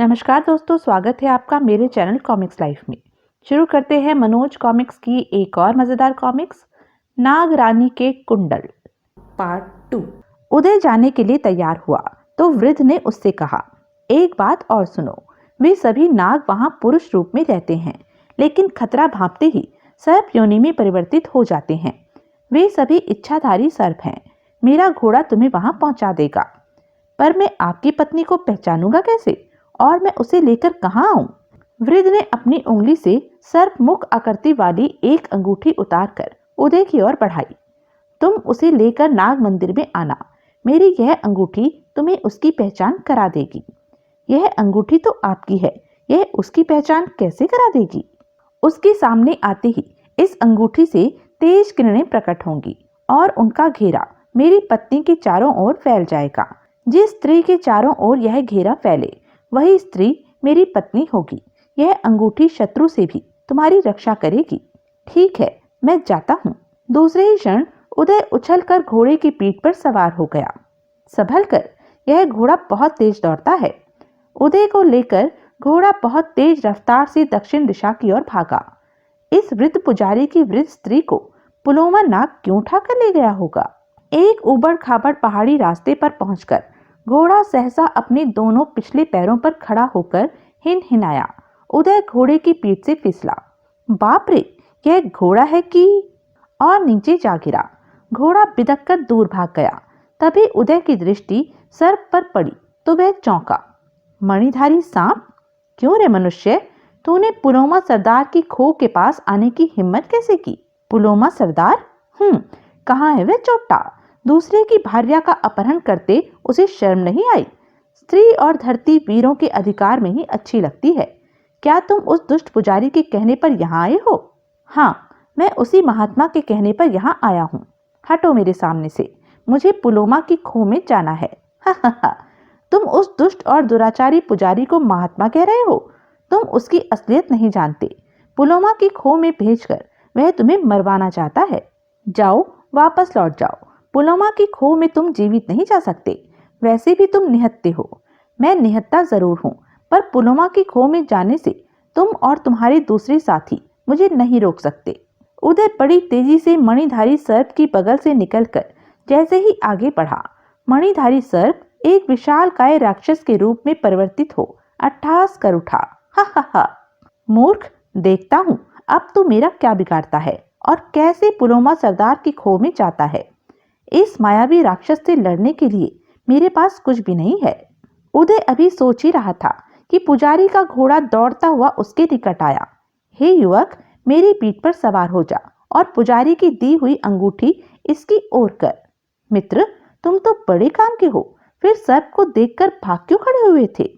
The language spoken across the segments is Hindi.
नमस्कार दोस्तों, स्वागत है आपका मेरे चैनल कॉमिक्स लाइफ में। शुरू करते हैं मनोज कॉमिक्स की एक और मजेदार कॉमिक्स, नाग रानी के कुंडल पार्ट 2। उदय जाने के लिए तैयार हुआ तो वृद्ध ने उससे कहा, एक बात और सुनो, वे सभी नाग वहां पुरुष रूप में रहते हैं, लेकिन खतरा भांपते ही सर्प योनि में परिवर्तित हो जाते हैं। वे सभी इच्छाधारी सर्प हैं। मेरा घोड़ा तुम्हें वहां पहुंचा देगा, पर मैं आपकी पत्नी को पहचानूंगा कैसे और मैं उसे लेकर कहाँ आऊं? वृद्ध ने अपनी उंगली से सर्प मुख आकृति वाली एक अंगूठी उतारकर उदय की ओर बढ़ाई। तुम उसे लेकर नाग मंदिर में आना। मेरी यह अंगूठी तुम्हें उसकी पहचान करा देगी। यह अंगूठी तो आपकी है, यह उसकी पहचान कैसे करा देगी? उसके सामने आते ही इस अंगूठी से तेज किरणें प्रकट होंगी और उनका घेरा मेरी पत्नी के चारों ओर फैल जाएगा। जिस स्त्री के चारों ओर यह घेरा फैले वही स्त्री मेरी पत्नी होगी। यह अंगूठी शत्रु से भी तुम्हारी रक्षा करेगी। ठीक है, मैं जाता हूँ। दूसरे ही क्षण उदय उछलकर घोड़े की पीठ पर सवार हो गया। संभल कर, यह घोड़ा बहुत तेज दौड़ता है। उदय को लेकर घोड़ा बहुत तेज रफ्तार से दक्षिण दिशा की ओर भागा। इस वृद्ध पुजारी की वृद्ध स्त्री को पुलोमा नाग क्यों उठाकर ले गया होगा? एक उबड़ खाबड़ पहाड़ी रास्ते पर पहुंचकर घोड़ा सहसा अपने दोनों पिछले पैरों पर खड़ा होकर हिनहिनाया। उदय घोड़े की पीठ से फिसला। बाप रे, यह घोड़ा है कि? और नीचे जा गिरा। घोड़ा बिदक कर दूर भाग गया। तभी उदय की दृष्टि सर्प पर पड़ी तो वह चौंका। मणिधारी सांप? क्यों रे मनुष्य, तूने पुलोमा सरदार की खो के पास आने की हिम्मत कैसे की? पुलोमा सरदार? कहाँ है वह चोट्टा? दूसरे की भार्या का अपहरण करते उसे शर्म नहीं आई? स्त्री और धरती वीरों के अधिकार में ही अच्छी लगती है। क्या तुम उस दुष्ट पुजारी के कहने पर यहाँ आए हो? हाँ, मैं उसी महात्मा के कहने पर यहाँ आया हूँ। हटो मेरे सामने से, मुझे पुलोमा की खो में जाना है। तुम उस दुष्ट और दुराचारी पुजारी को महात्मा कह रहे हो? तुम उसकी असलियत नहीं जानते। पुलोमा की खो में भेजकर वह तुम्हें मरवाना चाहता है। जाओ, वापस लौट जाओ। पुलोमा की खो में तुम जीवित नहीं जा सकते। वैसे भी तुम निहत्ते हो। मैं निहत्ता जरूर हूँ, पर पुलोमा की खो में जाने से तुम और तुम्हारे दूसरे साथी मुझे नहीं रोक सकते। उदय बड़ी तेजी से मणिधारी सर्प की बगल से निकलकर जैसे ही आगे बढ़ा, मणिधारी सर्प एक विशालकाय राक्षस के रूप में परिवर्तित हो अट्टहास कर उठा। हा, मूर्ख, देखता हूँ अब तू मेरा क्या बिगाड़ता है और कैसे पुलोमा सरदार की खो में जाता है। इस मायावी राक्षस से लड़ने के लिए मेरे पास कुछ भी नहीं है। उदय अभी सोच ही रहा था कि पुजारी का घोड़ा दौड़ता हुआ उसके निकट आया। हे युवक, मेरी पीठ पर सवार हो जा और पुजारी की दी हुई अंगूठी इसकी ओर कर। मित्र, तुम तो बड़े काम के हो, फिर सर्प को देखकर भाग क्यों खड़े हुए थे?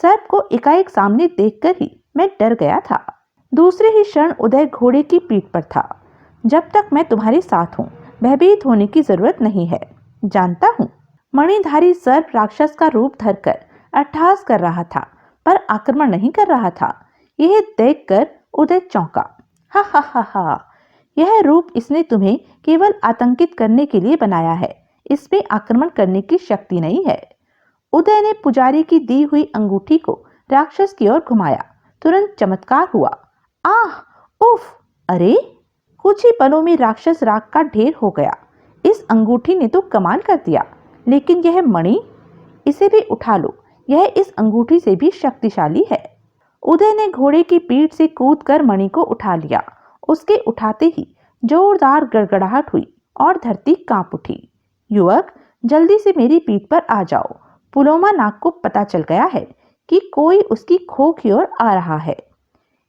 सर्प को एकाएक सामने देखकर ही मैं डर गया था। दूसरे ही क्षण उदय घोड़े की पीठ पर था। जब तक मैं तुम्हारे साथ हूँ, भयभीत होने की जरूरत नहीं है। जानता हूँ। मणिधारी सर्प राक्षस का रूप धरकर अट्टहास कर रहा था, पर आक्रमण नहीं कर रहा था। यह देखकर उदय चौंका। हा, यह रूप इसने तुम्हें केवल आतंकित करने के लिए बनाया है। इसमें आक्रमण करने की शक्ति नहीं है। उदय ने पुजारी की दी हुई अंगूठी को राक्षस की ओर घुमाया। तुरंत चमत्कार हुआ। आह, उफ, अरे! कुछ ही पलों में राक्षस राख का ढेर हो गया। इस अंगूठी ने तो कमाल कर दिया, लेकिन यह मणि, इसे भी उठा लो। यह इस अंगूठी से भी शक्तिशाली है। उदय ने घोड़े की पीठ से कूदकर मणि को उठा लिया। उसके उठाते ही जोरदार गड़गड़ाहट हुई और धरती कांप उठी। युवक, जल्दी से मेरी पीठ पर आ जाओ। पुलोमा नाग को पता चल गया है कि कोई उसकी खो की ओर आ रहा है।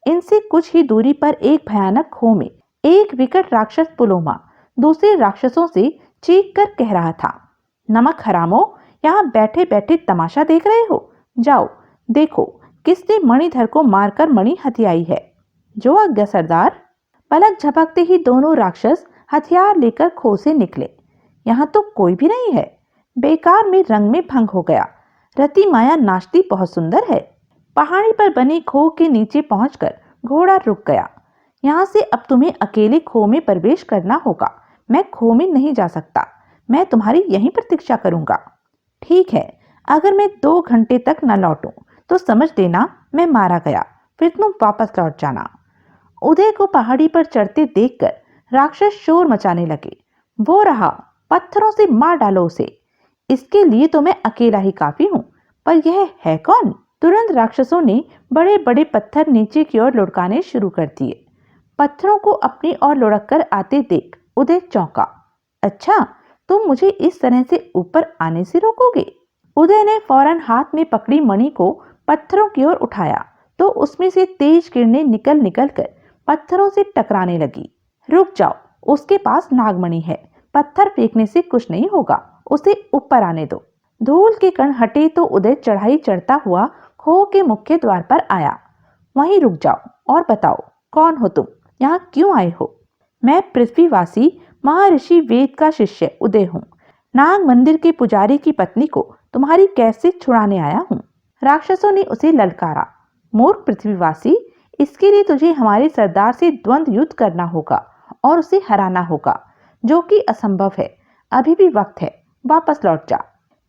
इनसे कुछ ही दूरी पर एक भयानक खो में एक विकट राक्षस पुलोमा दूसरे राक्षसों से चीख कर कह रहा था, नमक हरामो, यहाँ बैठे बैठे तमाशा देख रहे हो? जाओ देखो किसने मणिधर को मारकर मणि हथियाई है। जो आज्ञा सरदार। पलक झपकते ही दोनों राक्षस हथियार लेकर खो से निकले। यहाँ तो कोई भी नहीं है। बेकार में रंग में भंग हो गया। रति माया नाचती बहुत सुंदर है। पहाड़ी पर बनी खो के नीचे पहुंचकर घोड़ा रुक गया। यहाँ से अब तुम्हें अकेले खो में प्रवेश करना होगा। मैं खो में नहीं जा सकता। मैं तुम्हारी यहीं प्रतीक्षा करूंगा। ठीक है, अगर मैं 2 घंटे तक न लौटूं तो समझ लेना मैं मारा गया, फिर तुम वापस लौट जाना। उदय को पहाड़ी पर चढ़ते देखकर राक्षस शोर मचाने लगे। वो रहा, पत्थरों से मार डालो उसे। इसके लिए तो मैं अकेला ही काफी हूँ, पर यह है कौन? तुरंत राक्षसों ने बड़े बड़े पत्थर नीचे की ओर लुढ़काने शुरू कर दिए। पत्थरों को अपनी ओर लुढ़क कर आते देख उदय चौंका। अच्छा, तुम मुझे इस तरह से ऊपर आने से रोकोगे? उदय ने फौरन हाथ में पकड़ी मणि को पत्थरों की ओर उठाया तो उसमें से तेज किरणें निकल निकल कर पत्थरों से टकराने लगी। रुक जाओ, उसके पास नागमणि है, पत्थर फेंकने से कुछ नहीं होगा, उसे ऊपर आने दो। धूल के कण हटे तो उदय चढ़ाई चढ़ता हुआ खो के मुख्य द्वार पर आया। वहीं रुक जाओ और बताओ, कौन हो तुम? यहाँ क्यों आए हो? मैं पृथ्वीवासी महर्षि वेद का शिष्य उदय हूँ। नाग मंदिर के पुजारी की पत्नी को तुम्हारी कैसे छुड़ाने आया हूँ। राक्षसों ने उसे ललकारा। मूर्ख पृथ्वीवासी, इसके लिए तुझे हमारे सरदार से द्वंद्व युद्ध करना होगा और उसे हराना होगा, जो कि असंभव है। अभी भी वक्त है, वापस लौट जा।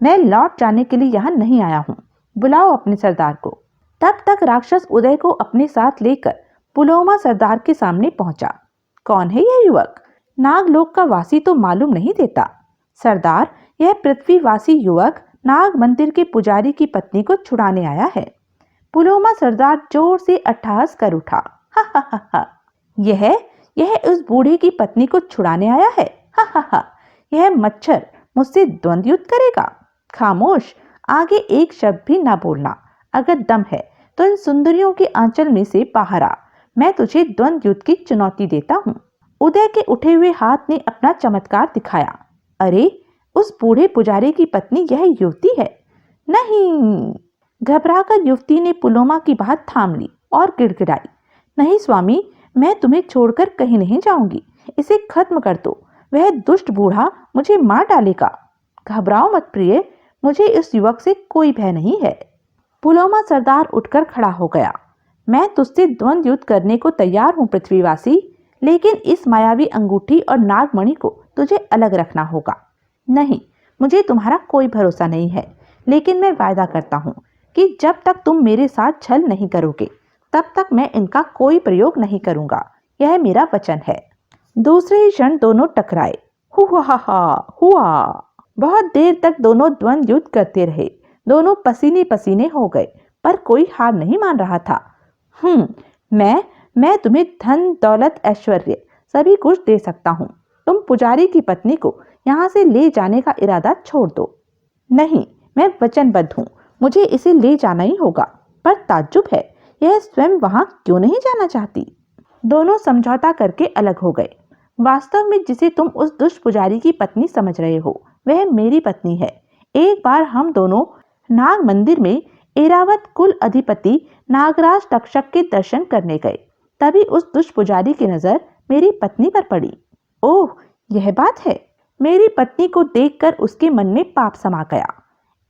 मैं लौट जाने के लिए यहाँ नहीं आया हूँ, बुलाओ अपने सरदार को। तब तक राक्षस उदय को अपने साथ लेकर पुलोमा सरदार के सामने पहुंचा। कौन है यह युवक? नागलोक का वासी तो मालूम नहीं देता। सरदार, यह पृथ्वीवासी युवक नाग मंदिर के पुजारी की पत्नी को छुड़ाने आया है। पुलोमा सरदार जोर से अट्टहास कर उठा। हा हा हा हा, यह उस बूढ़े की पत्नी को छुड़ाने आया है। हा हा हा, यह मच्छर मुझसे द्वंद्व युद्ध करेगा। खामोश, आगे एक शब्द भी ना बोलना। अगर दम है तो इन सुंदरियों के आंचल में से बाहर आ, मैं तुझे द्वंद्व युद्ध की चुनौती देता हूँ। उदय के उठे हुए हाथ ने अपना चमत्कार दिखाया। अरे, उस बूढ़े पुजारी की पत्नी यह युवती है। नहीं! घबराकर युवती ने पुलोमा की बात थाम ली और गिड़गिड़ाई। नहीं स्वामी, मैं तुम्हें छोड़कर कहीं नहीं जाऊंगी। इसे खत्म कर दो, वह दुष्ट बूढ़ा मुझे मार डालेगा। घबराओ मत प्रिय, मुझे इस युवक से कोई भय नहीं है। पुलोमा सरदार उठकर खड़ा हो गया। मैं तुझसे द्वंद्व युद्ध करने को तैयार हूँ पृथ्वीवासी, लेकिन इस मायावी अंगूठी और नागमणि को तुझे अलग रखना होगा। नहीं, मुझे तुम्हारा कोई भरोसा नहीं है, लेकिन मैं वायदा करता हूँ कि जब तक तुम मेरे साथ छल नहीं करोगे तब तक मैं इनका कोई प्रयोग नहीं करूंगा। यह मेरा वचन है। दूसरे ही क्षण दोनों टकराए। हुआ। बहुत देर तक दोनों द्वंद्व युद्ध करते रहे। दोनों पसीने पसीने हो गए, पर कोई हार नहीं मान रहा था। मैं तुम्हें धन दौलत ऐश्वर्य सभी कुछ दे सकता हूँ। तुम पुजारी की पत्नी को यहाँ से ले जाने का इरादा छोड़ दो। नहीं, मैं वचनबद्ध हूँ, मुझे इसे ले जाना ही होगा। पर ताज्जुब है, यह स्वयं वहां क्यों नहीं जाना चाहती? दोनों समझौता करके अलग हो गए। वास्तव में जिसे तुम उस दुष्ट पुजारी की पत्नी समझ रहे हो, वह मेरी पत्नी है। एक बार हम दोनों नाग मंदिर में एरावत कुल अधिपति नागराज तक्षक के दर्शन करने गए। तभी उस दुष्ट पुजारी की नजर मेरी पत्नी पर पड़ी। ओह, यह बात है। मेरी पत्नी को देखकर उसके मन में पाप समा गया।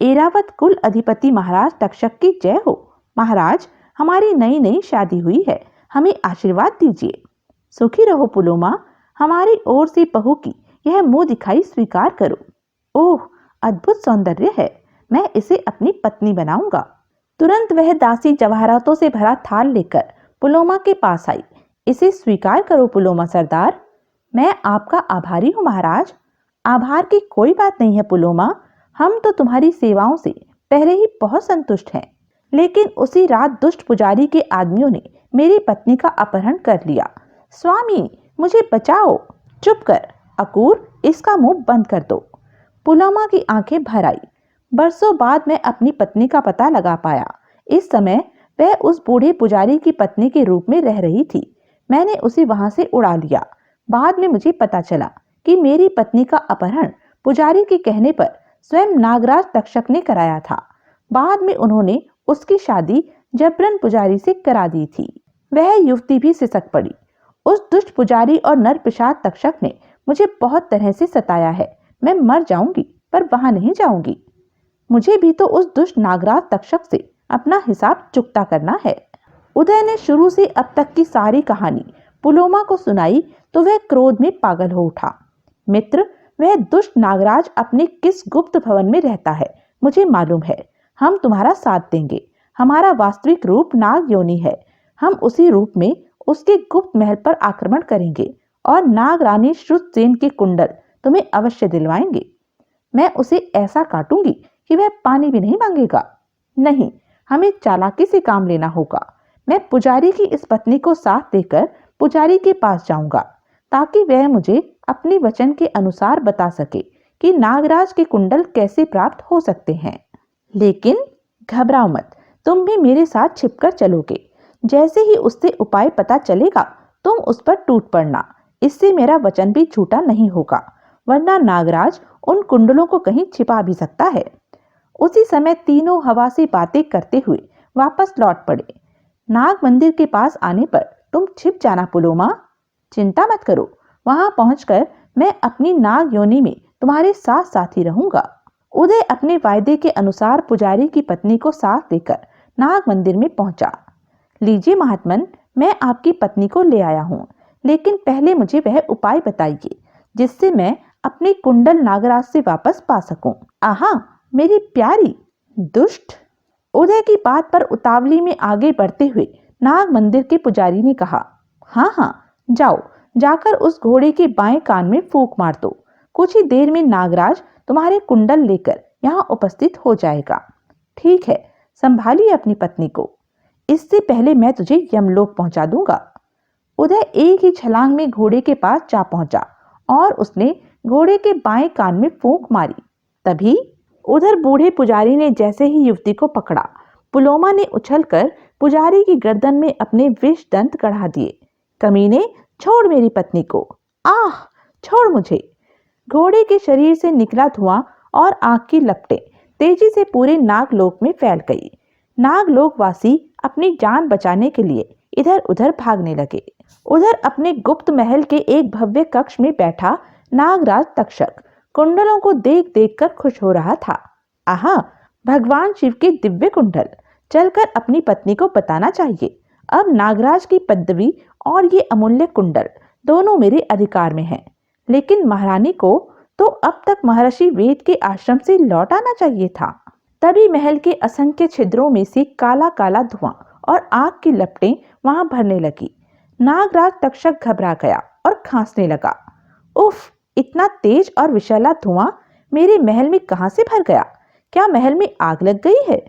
एरावत कुल अधिपति महाराज तक्षक की जय हो। महाराज, हमारी नई नई शादी हुई है, हमें आशीर्वाद दीजिए। सुखी रहो पुलोमा, हमारी ओर से बहू की यह मुंह दिखाई स्वीकार करो। ओह, अद्भुत सौंदर्य है, मैं इसे अपनी पत्नी बनाऊंगा। तुरंत वह दासी जवाहरातों से भरा थाल लेकर पुलोमा के पास आई। इसे स्वीकार करो पुलोमा सरदार। मैं आपका आभारी हूँ महाराज। आभार की कोई बात नहीं है पुलोमा, हम तो तुम्हारी सेवाओं से पहले ही बहुत संतुष्ट हैं। लेकिन उसी रात दुष्ट पुजारी के आदमियों ने मेरी पत्नी का अपहरण कर लिया। स्वामी, मुझे बचाओ। चुप कर अकूर, इसका मुंह बंद कर दो। पुलोमा की आंखें भर आई। बरसों बाद मैं अपनी पत्नी का पता लगा पाया। इस समय वह उस बूढ़े पुजारी की पत्नी के रूप में रह रही थी। मैंने उसे वहां से उड़ा लिया। बाद में मुझे पता चला कि मेरी पत्नी का अपहरण पुजारी के कहने पर स्वयं नागराज तक्षक ने कराया था। बाद में उन्होंने उसकी शादी जबरन पुजारी से करा दी थी। वह युवती भी सिसक पड़ी। उस दुष्ट पुजारी और नरपिशाच तक्षक ने मुझे बहुत तरह से सताया है। मैं मर जाऊंगी पर वहां नहीं जाऊंगी। मुझे भी तो उस दुष्ट नागराज तक्षक से अपना हिसाब चुकता करना है। उदय ने शुरू से अब तक की सारी कहानी पुलोमा को सुनाई तो वह क्रोध में पागल हो उठा। मित्र, वह दुष्ट नागराज अपने किस गुप्त भवन में रहता है मुझे मालूम है। हम तुम्हारा साथ देंगे। हमारा वास्तविक रूप नाग योनि है। हम उसी रूप में उसके गुप्त महल पर आक्रमण करेंगे और नाग रानी श्रुतसेन के कुंडल तुम्हें अवश्य दिलवाएंगे। मैं उसे ऐसा काटूंगी कि वह पानी भी नहीं मांगेगा। नहीं, हमें चालाकी से काम लेना होगा। मैं पुजारी की इस पत्नी को साथ देकर पुजारी के पास जाऊंगा ताकि वह मुझे अपने वचन के अनुसार बता सके कि नागराज के कुंडल कैसे प्राप्त हो सकते हैं। लेकिन घबराओ मत, तुम भी मेरे साथ छिपकर चलोगे। जैसे ही उससे उपाय पता चलेगा तुम उस पर टूट पड़ना। इससे मेरा वचन भी झूठा नहीं होगा, वरना नागराज उन कुंडलों को कहीं छिपा भी सकता है। उसी समय तीनों हवा से बातें करते हुए वापस लौट पड़े। नाग मंदिर के पास आने पर तुम छिप जाना पुलोमा। चिंता मत करो, वहां पहुंचकर मैं अपनी नाग योनि में तुम्हारे साथ साथ ही रहूंगा। उदय अपने वायदे के अनुसार पुजारी की पत्नी को साथ लेकर नाग मंदिर में पहुंचा। लीजिए महात्मन, मैं आपकी पत्नी को ले आया हूँ, लेकिन पहले मुझे वह उपाय बताइए जिससे मैं अपनी कुंडल नागराज से वापस पा सकूं। आहा, मेरी प्यारी दुष्ट। उदय की बात पर उतावली में आगे बढ़ते हुए नाग मंदिर के पुजारी ने कहा, हाँ हाँ, जाओ, जाकर उस घोड़े के बाएं कान में फूंक मार दो। कुछ ही देर में नागराज तुम्हारे कुंडल लेकर यहाँ उपस्थित हो जाएगा। ठीक है, संभालिए अपनी पत्नी को, इससे पहले मैं तुझे यमलोक पहुंचा दूंगा। उदय एक ही छलांग में घोड़े के पास जा पहुंचा और उसने घोड़े के बाएं कान में फूंक मारी। तभी उधर बूढ़े पुजारी ने जैसे ही युवती को पकड़ा, पुलोमा ने उछलकर पुजारी की गर्दन में अपने विष दंत गड़ा दिए। कमीने, छोड़ मेरी पत्नी को। आह, छोड़ मुझे। घोड़े के शरीर से निकला धुआं और आग की लपटें तेजी से पूरे नागलोक में फैल गई। नागलोकवासी अपनी जान बचाने के लिए इधर उधर भागने लगे। उधर अपने गुप्त महल के एक भव्य कक्ष में बैठा नागराज तक्षक कुंडलों को देख देख कर खुश हो रहा था। आहा, भगवान शिव के दिव्य कुंडल, चलकर अपनी पत्नी को बताना चाहिए। अब नागराज की पदवी और ये अमूल्य कुंडल दोनों मेरे अधिकार में हैं। लेकिन महारानी को तो अब तक महर्षि वेद के आश्रम से लौट आना चाहिए था। तभी महल के असंख्य छिद्रों में से काला काला धुआं और आग की लपटें वहां भरने लगी। नागराज तक्षक घबरा गया और खांसने लगा। उफ, इतना तेज और विषैला धुआं मेरे महल में कहां से भर गया? क्या महल में आग लग गई है?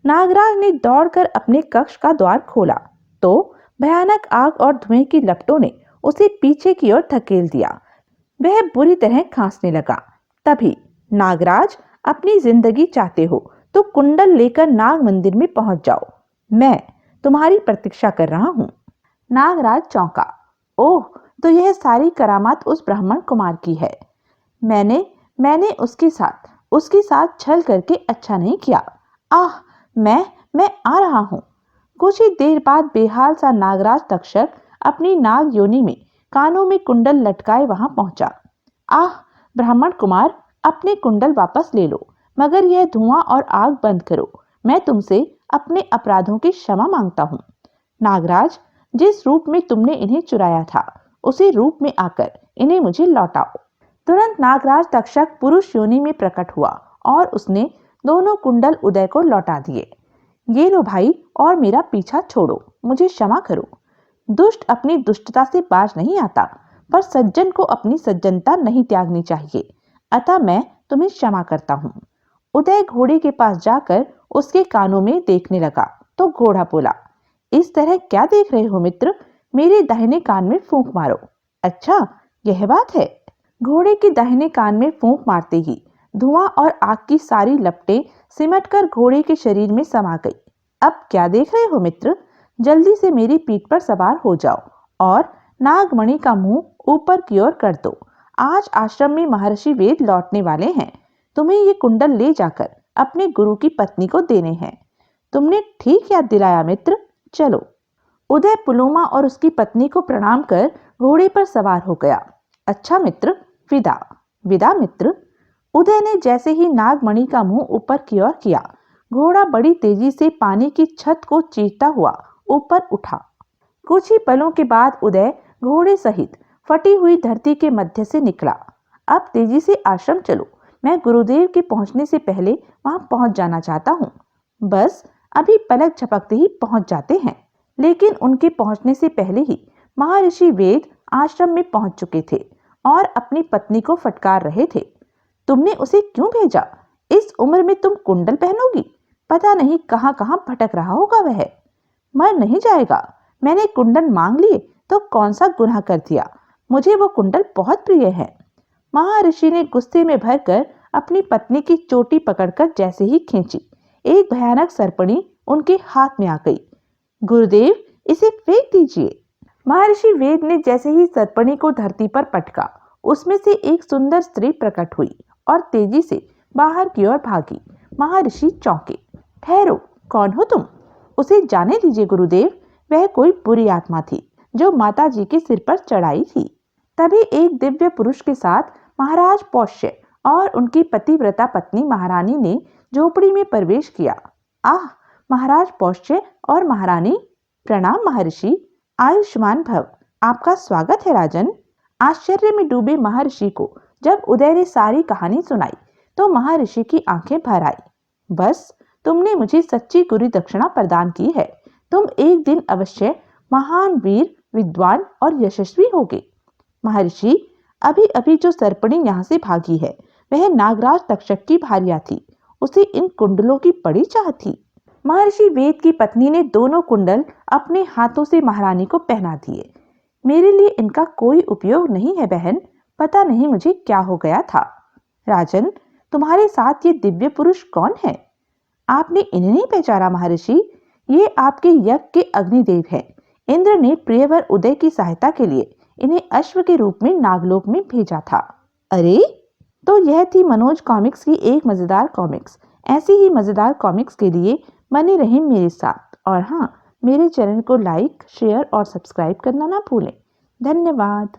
नागराज ने दौड़कर अपने कक्ष का द्वार खोला तो भयानक आग और धुएं की लपटों ने उसे पीछे की ओर धकेल दिया। वह बुरी तरह खांसने लगा। तभी, नागराज, अपनी जिंदगी चाहते हो तो कुंडल लेकर नाग मंदिर में पहुंच जाओ। मैं तुम्हारी प्रतीक्षा कर रहा हूं। नागराज चौंका। ओह, तो यह सारी करामात उस ब्राह्मण कुमार की है। मैंने उसके साथ छल करके अच्छा नहीं किया। आह, मैं आ रहा हूं। कुछ ही देर बाद बेहाल सा नागराज तक्षक अपनी नाग योनि में कानों में कुंडल लटकाए वहां पहुंचा। आह, ब्राह्मण कुमार, अपने कुंडल वापस ले लो, मगर यह धुआं और आग बंद करो। मैं तुमसे अपने अपराधों की क्षमा मांगता हूँ। नागराज, जिस रूप में तुमने इन्हें चुराया था उसी रूप में आकर इन्हें मुझे लौटाओ। तुरंत नागराज तक्षक पुरुष योनि में प्रकट हुआ और उसने दोनों कुंडल उदय को लौटा दिए। ये लो भाई, और मेरा पीछा छोड़ो, मुझे क्षमा करो। दुष्ट अपनी दुष्टता से बाज नहीं आता, पर सज्जन को अपनी सज्जनता नहीं त्यागनी चाहिए। अतः मैं तुम्हें क्षमा करता हूँ। उदय घोड़े के पास जाकर उसके कानों में देखने लगा तो घोड़ा बोला, इस तरह क्या देख रहे हो मित्र? मेरे दाहिने कान में फूंक मारो। अच्छा, यह बात है। घोड़े के दाहिने कान में फूंक मारते ही धुआं और आग की सारी लपटें सिमटकर घोड़े के शरीर में समा गई। अब क्या देख रहे हो मित्र? जल्दी से मेरी पीठ पर सवार हो जाओ और नागमणि का मुंह ऊपर की ओर कर दो। आज आश्रम में महर्षि वेद लौटने वाले हैं। तुम्हें ये कुंडल ले जाकर अपने गुरु की पत्नी को देने हैं। तुमने ठीक याद दिलाया मित्र, चलो। उदय पुलोमा और उसकी पत्नी को प्रणाम कर घोड़े पर सवार हो गया। अच्छा मित्र, विदा। विदा मित्र। उदय ने जैसे ही नागमणि का मुंह ऊपर की ओर किया, घोड़ा बड़ी तेजी से पानी की छत को चीरता हुआ ऊपर उठा। कुछ ही पलों के बाद उदय घोड़े सहित फटी हुई धरती के मध्य से निकला। अब तेजी से आश्रम चलो, मैं गुरुदेव के पहुंचने से पहले वहां पहुंच जाना चाहता हूँ। बस अभी पलक झपकते ही पहुंच जाते हैं। लेकिन उनके पहुंचने से पहले ही महर्षि वेद आश्रम में पहुंच चुके थे और अपनी पत्नी को फटकार रहे थे। तुमने उसे क्यों भेजा? इस उम्र में तुम कुंडल पहनोगी? पता नहीं कहां कहां भटक रहा होगा वह। मर नहीं जाएगा। मैंने कुंडल मांग लिए तो कौन सा गुनाह कर दिया? मुझे वो कुंडल बहुत प्रिय है। महर्षि ने गुस्से में भरकर अपनी पत्नी की चोटी पकड़कर जैसे ही खींची, एक भयानक सरपणी उनके हाथ में आ गई। गुरुदेव, इसे फेंक दीजिए। महर्षि वेद ने जैसे ही सरपणी को धरती पर पटका, उसमें से एक सुंदर स्त्री प्रकट हुई और तेजी से बाहर की ओर भागी। महर्षि चौंके। ठहरो, कौन हो तुम? उसे जाने दीजिए गुरुदेव, वह कोई बुरी आत्मा थी जो माता जी के सिर पर चढ़ाई थी। तभी एक दिव्य पुरुष के साथ महाराज पौष्य और उनकी पतिव्रता पत्नी महारानी ने झोपड़ी में प्रवेश किया। आह, महाराज पौष्य और महारानी, प्रणाम महर्षि। आयुष्मान भव। आपका स्वागत है राजन। आश्चर्य में डूबे महर्षि को जब उदय ने सारी कहानी सुनाई तो महर्षि की आंखें भर आई। बस, तुमने मुझे सच्ची गुरु दक्षिणा प्रदान की है। तुम एक दिन अवश्य महान वीर, विद्वान और यशस्वी होगे। महर्षि, अभी अभी जो सरपणी यहाँ से भागी है वह नागराज तक्षक की भार्या थी। उसे इन कुंडलों की बड़ी चाह थी। महर्षि वेद की पत्नी ने दोनों कुंडल अपने हाथों से महारानी को पहना दिए। मेरे लिए इनका कोई उपयोग नहीं है बहन। पता नहीं मुझे क्या हो गया था। राजन, तुम्हारे साथ ये दिव्य पुरुष कौन है? आपने इन्हें नहीं पहचाना महर्षि? ये आपके यज्ञ के अग्निदेव हैं। इंद्र ने प्रियवर उदय की सहायता के लिए इन्हें अश्व के रूप में नागलोक में भेजा था। अरे, तो यह थी मनोज कॉमिक्स की एक मजेदार कॉमिक्स। ऐसी ही मजेदार कॉमिक्स के लिए बने रहें मेरे साथ। और हाँ, मेरे चैनल को लाइक, शेयर और सब्सक्राइब करना ना भूलें। धन्यवाद।